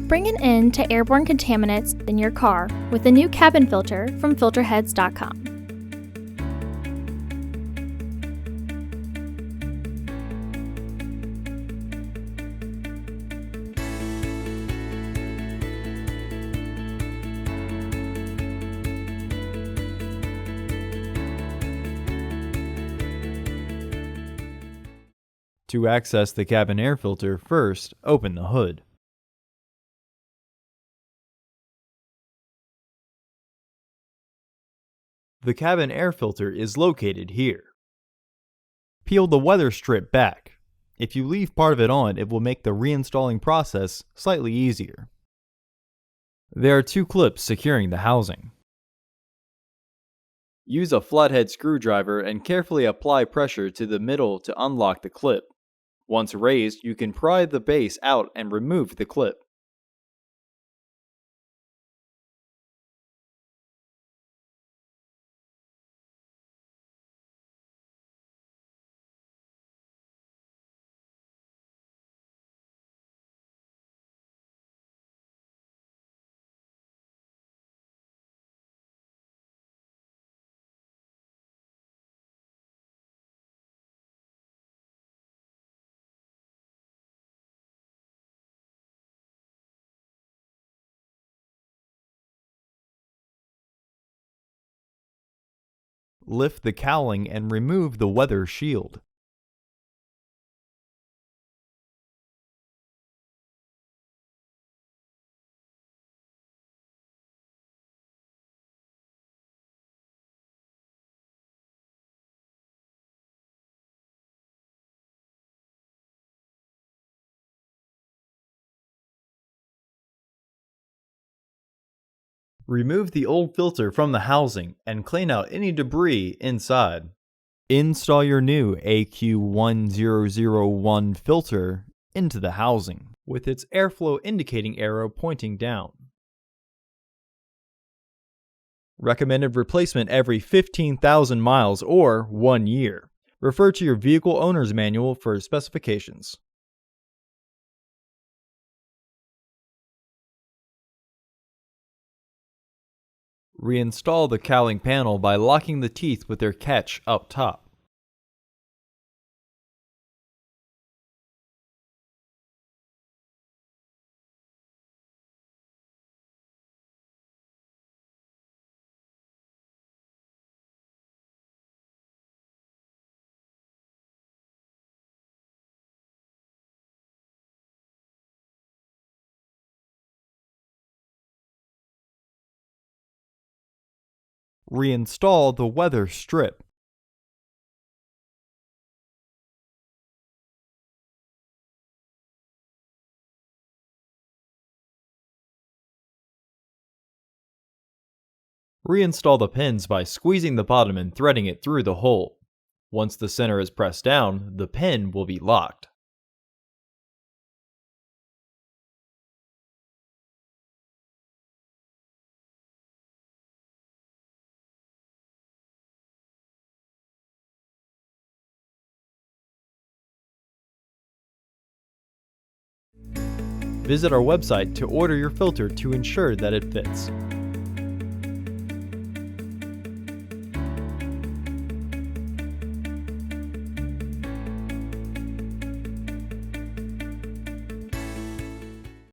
Bring an end to airborne contaminants in your car with the new cabin filter from Filterheads.com. To access the cabin air filter, first open the hood. The cabin air filter is located here. Peel the weather strip back. If you leave part of it on, it will make the reinstalling process slightly easier. There are two clips securing the housing. Use a flathead screwdriver and carefully apply pressure to the middle to unlock the clip. Once raised, you can pry the base out and remove the clip. Lift the cowling and remove the weather shield. Remove the old filter from the housing and clean out any debris inside. Install your new AQ1001 filter into the housing, with its airflow indicating arrow pointing down. Recommended replacement every 15,000 miles or 1 year. Refer to your vehicle owner's manual for specifications. Reinstall the cowling panel by locking the teeth with their catch up top. Reinstall the weather strip. Reinstall the pins by squeezing the bottom and threading it through the hole. Once the center is pressed down, the pin will be locked. Visit our website to order your filter to ensure that it fits.